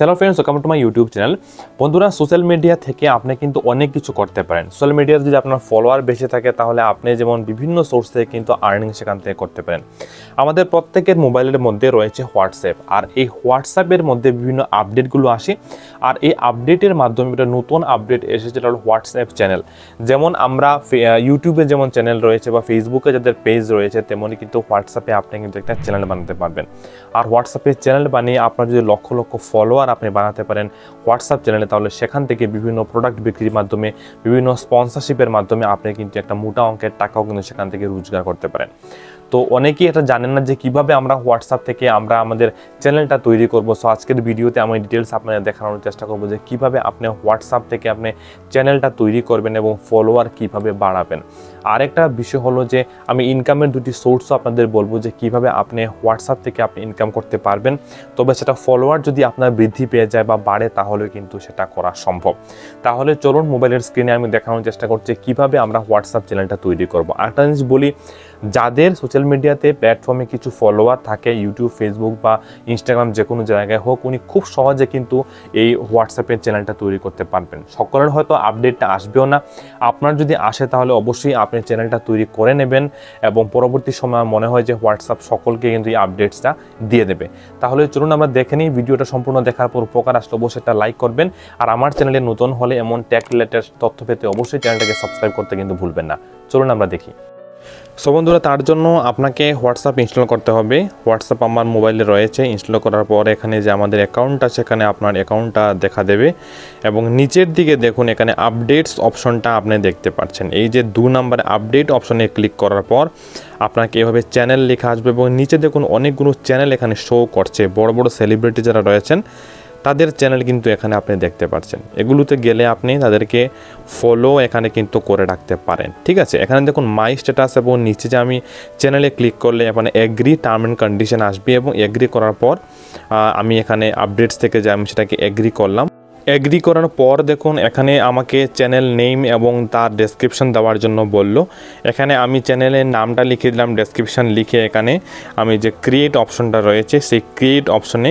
Hello friends, welcome to my YouTube channel. বন্ধুরা, social media থেকে আপনি কিন্তু অনেক কিছু করতে পারেন। সোশ্যাল মিডিয়ার যদি আপনার ফলোয়ার বেশি থাকে তাহলে আপনি যেমন বিভিন্ন সোর্স থেকে কিন্তু আর্নিং সেখান থেকে করতে পারেন। আমাদের প্রত্যেকের মোবাইলের মধ্যে রয়েছে হোয়াটসঅ্যাপ, আর এই হোয়াটসঅ্যাপের মধ্যে বিভিন্ন আপডেটগুলো আসে, আর এই আপডেটের মাধ্যমে একটা নতুন আপডেট এসেছে, যেটা হলো হোয়াটসঅ্যাপ চ্যানেল। যেমন আমরা ইউটিউবে যেমন চ্যানেল রয়েছে বা ফেসবুকে যাদের পেজ রয়েছে, তেমনই কিন্তু হোয়াটসঅ্যাপে আপনি কিন্তু একটা চ্যানেল বানাতে পারবেন। আর হোয়াটসঅ্যাপে চ্যানেল বানিয়ে আপনার যদি লক্ষ লক্ষ ফলোয়ার আপনি বানাতে পারেন হোয়াটসঅ্যাপ চ্যানেলে, তাহলে সেখান থেকে বিভিন্ন প্রোডাক্ট বিক্রির মাধ্যমে, বিভিন্ন স্পন্সরশিপের মাধ্যমে আপনি কিন্তু একটা মোটা অঙ্কের টাকাও কিন্তু সেখান থেকে রোজগার করতে পারেন। তো অনেকেই এটা জানেন না যে কিভাবে আমরা হোয়াটসঅ্যাপ থেকে আমরা আমাদের চ্যানেলটা তৈরি করব। সো আজকের ভিডিওতে আমি ডিটেলস আপনাদের দেখানোর চেষ্টা করব যে কিভাবে আপনি হোয়াটসঅ্যাপ থেকে আপনি চ্যানেলটা তৈরি করবেন এবং ফলোয়ার কিভাবে বাড়াবেন। আরেকটা বিষয় হলো যে আমি ইনকামের দুটি সোর্সও আপনাদের বলবো যে কিভাবে আপনি হোয়াটসঅ্যাপ থেকে আপনি ইনকাম করতে পারবেন। তবে সেটা ফলোয়ার যদি আপনার বৃদ্ধি পেয়ে যায় বা বাড়ে তাহলে কিন্তু সেটা করা সম্ভব। তাহলে চলুন মোবাইলের স্ক্রিনে আমি দেখানোর চেষ্টা করছি কিভাবে আমরা হোয়াটসঅ্যাপ চ্যানেলটা তৈরি করব। আরেকটা জিনিস বলি, যাদের সোশ্যাল মিডিয়াতে প্ল্যাটফর্মে কিছু ফলোয়ার থাকে, ইউটিউব, ফেসবুক বা ইনস্টাগ্রাম যে কোনো জায়গায় হোক, উনি খুব সহজে কিন্তু এই হোয়াটসঅ্যাপের চ্যানেলটা তৈরি করতে পারবেন। সকলের হয়তো আপডেটটা আসবেও না, আপনার যদি আসে তাহলে অবশ্যই আপনি চ্যানেলটা তৈরি করে নেবেন এবং পরবর্তী সময় মনে হয় যে হোয়াটসঅ্যাপ সকলকে কিন্তু এই আপডেটসটা দিয়ে দেবে। তাহলে চলুন আমরা দেখে নিই। ভিডিওটা সম্পূর্ণ দেখার পর উপকার আসলে অবশ্যই একটা লাইক করবেন, আর আমার চ্যানেলে নতুন হলে এমন টেক রিলেটেড তথ্য পেতে অবশ্যই চ্যানেলটাকে সাবস্ক্রাইব করতে কিন্তু ভুলবেন না। চলুন আমরা দেখি। সো বন্ধুরা, তার জন্য আপনাকে হোয়াটসঅ্যাপ ইনস্টল করতে হবে। হোয়াটসঅ্যাপ আমার মোবাইলে রয়েছে। ইনস্টল করার পর এখানে যে আমাদের অ্যাকাউন্ট আছে, সেখানে আপনার অ্যাকাউন্টটা দেখা দেবে এবং নিচের দিকে দেখুন এখানে আপডেটস অপশনটা আপনি দেখতে পাচ্ছেন। এই যে 2 নম্বরে আপডেট অপশনে ক্লিক করার পর আপনাকে এভাবে চ্যানেল লেখা আসবে এবং নিচে দেখুন অনেকগুলো চ্যানেল এখানে শো করছে। বড় বড় সেলিব্রিটি যারা রয়েছেন তাদের চ্যানেল কিন্তু এখানে আপনি দেখতে পাচ্ছেন। এগুলোতে গেলে আপনি তাদেরকে ফলো এখানে কিন্তু করে রাখতে পারেন। ঠিক আছে, এখানে দেখুন মাই স্ট্যাটাস এবং নিচে যে আমি চ্যানেলে ক্লিক করলে এখানে এগ্রি টার্ম অ্যান্ড কন্ডিশন আসবে এবং এগ্রি করার পর আমি এখানে আপডেটস থেকে যে আমি সেটাকে এগ্রি করলাম। এগ্রি করার পর দেখুন এখানে আমাকে চ্যানেল নেম এবং তার ডেসক্রিপশন দেওয়ার জন্য বলল। এখানে আমি চ্যানেলের নামটা লিখে দিলাম, ডেসক্রিপশন লিখে এখানে আমি যে ক্রিয়েট অপশনটা রয়েছে সেই ক্রিয়েট অপশনে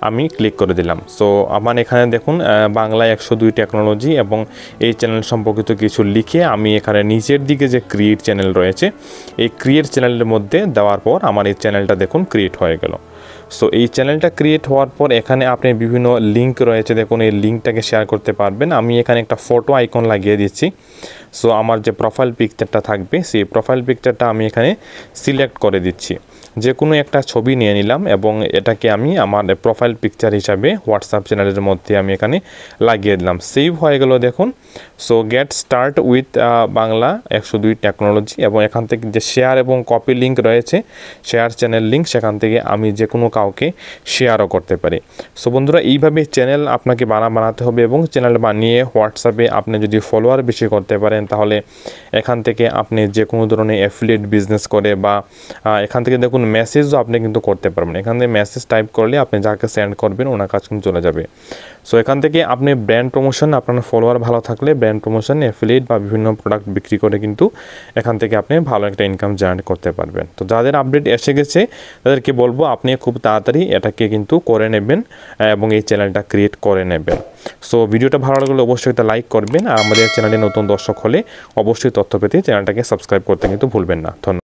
আমি ক্লিক করে দিলাম। সো আমার এখানে দেখুন বাংলা 102 টেকনোলজি এবং এই চ্যানেল সম্পর্কিত কিছু লিখে আমি এখানে নিচের দিকে যে ক্রিয়েট চ্যানেল রয়েছে এই ক্রিয়েট চ্যানেলের মধ্যে দেওয়ার পর আমার এই চ্যানেলটা দেখুন ক্রিয়েট হয়ে গেল। সো এই চ্যানেলটা ক্রিয়েট হওয়ার পর এখানে আপনি বিভিন্ন লিঙ্ক রয়েছে, দেখুন এই লিঙ্কটাকে শেয়ার করতে পারবেন। আমি এখানে একটা ফটো আইকন লাগিয়ে দিচ্ছি। সো আমার যে প্রোফাইল পিকচারটা থাকবে সেই প্রোফাইল পিকচারটা আমি এখানে সিলেক্ট করে দিচ্ছি। যে কোনো একটা ছবি নিয়ে নিলাম এবং এটাকে আমি আমার প্রোফাইল পিকচার হিসাবে হোয়াটসঅ্যাপ চ্যানেলের মধ্যে আমি এখানে লাগিয়ে দিলাম। সেভ হয়ে গেল দেখুন। So get start with Bangla 102 technology এবং এখান থেকে যে শেয়ার এবং কপি লিঙ্ক রয়েছে, শেয়ার চ্যানেল লিঙ্ক, সেখান থেকে আমি যে কোনো কাউকে শেয়ারও করতে পারি। সো বন্ধুরা, এইভাবে চ্যানেল আপনাকে বানাতে হবে এবং চ্যানেল বানিয়ে হোয়াটসঅ্যাপে আপনি যদি ফলোয়ার বেশি করতে পারেন তাহলে এখান থেকে আপনি যে কোনো ধরনের অ্যাফিলিয়েট বিজনেস করে বা এখান থেকে দেখুন মেসেজও আপনি কিন্তু করতে পারবেন। এখান থেকে মেসেজ টাইপ করলে আপনি যাকে সেন্ড করবেন ওনার কাছে কিন্তু চলে যাবে। সো এখান থেকে আপনি ব্র্যান্ড প্রমোশন, আপনার ফলোয়ার ভালো থাকলে ব্র্যান্ড প্রমোশন, অ্যাফিলিয়েট বা বিভিন্ন প্রোডাক্ট বিক্রি করে কিন্তু এখান থেকে আপনি ভালো একটা ইনকাম জেনারেট করতে পারবেন। তো যাদের আপডেট এসে গেছে তাদেরকে বলবো আপনি খুব তাড়াতাড়ি এটাকে কিন্তু করে নেবেন এবং এই চ্যানেলটা ক্রিয়েট করে নেবেন। সো ভিডিওটা ভালো লাগলে অবশ্যই একটা লাইক করবেন, আর আমাদের চ্যানেলে নতুন দর্শক হলে অবশ্যই তথ্য পেতে চ্যানেলটাকে সাবস্ক্রাইব করতে কিন্তু ভুলবেন না। ধন্যবাদ।